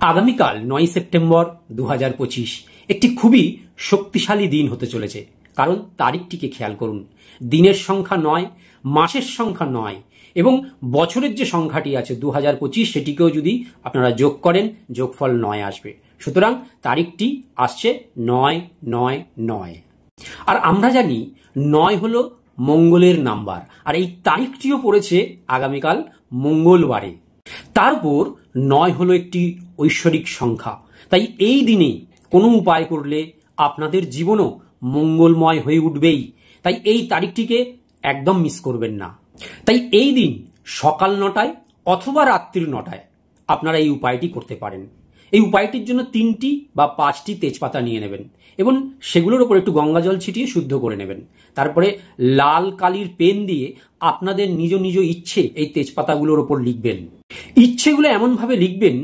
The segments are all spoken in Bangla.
আগামীকাল 9 সেপ্টেম্বর 2025 একটি খুবই শক্তিশালী দিন হতে চলেছে। কারণ তারিখটিকে খেয়াল করুন, দিনের সংখ্যা 9, মাসের সংখ্যা 9 এবং বছরের যে সংখ্যাটি আছে 2025 সেটিকেও যদি আপনারা যোগ করেন যোগফল 9 আসবে। সুতরাং তারিখটি আসছে 999। আর আমরা জানি 9 হলো মঙ্গলের নাম্বার, আর এই তারিখটিও পড়েছে আগামীকাল মঙ্গলবারে। তারপর 9 হলো একটি ঐশ্বরিক সংখ্যা, তাই এই দিনে কোনো উপায় করলে আপনাদের জীবনও মঙ্গলময় হয়ে উঠবেই। তাই এই তারিখটিকে একদম মিস করবেন না। তাই এই দিন সকাল 9টায় অথবা রাত্রির 9টায় আপনারা এই উপায়টি করতে পারেন। এই উপায়টির জন্য 3টি বা 5টি তেজপাতা নিয়ে নেবেন এবং সেগুলোর ওপর একটু গঙ্গা জল ছিটিয়ে শুদ্ধ করে নেবেন। তারপরে লাল কালির পেন দিয়ে আপনাদের নিজ নিজ ইচ্ছে এই তেজপাতাগুলোর ওপর লিখবেন। ইচ্ছেগুলো এমনভাবে লিখবেন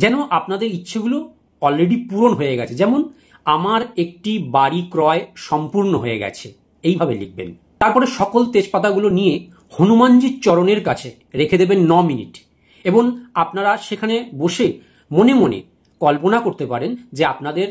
যেন আপনাদের ইচ্ছেগুলো অলরেডি পূরণ হয়ে গেছে। যেমন আমার একটি বাড়ি ক্রয় সম্পূর্ণ হয়ে গেছে, এইভাবে লিখবেন। তারপরে সকল তেজপাতাগুলো নিয়ে হনুমানজির চরণের কাছে রেখে দেবেন 9 মিনিট এবং আপনারা সেখানে বসে মনে মনে কল্পনা করতে পারেন যে আপনাদের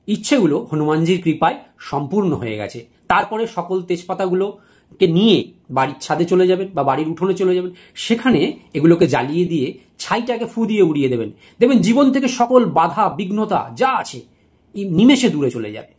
ইচ্ছেগুলো হনুমানজির কৃপায় সম্পূর্ণ হয়ে গেছে। তারপরে সকল তেজপাতাগুলোকে নিয়ে বাড়ির ছাদে চলে যাবেন বা বাড়ির উঠোনে চলে যাবেন, সেখানে এগুলোকে জ্বালিয়ে দিয়ে ছাইটাকে ফু দিয়ে উড়িয়ে দেবেন। দেখবেন জীবন থেকে সকল বাধা বিঘ্নতা যা আছে নিমেষে দূরে চলে যাবে।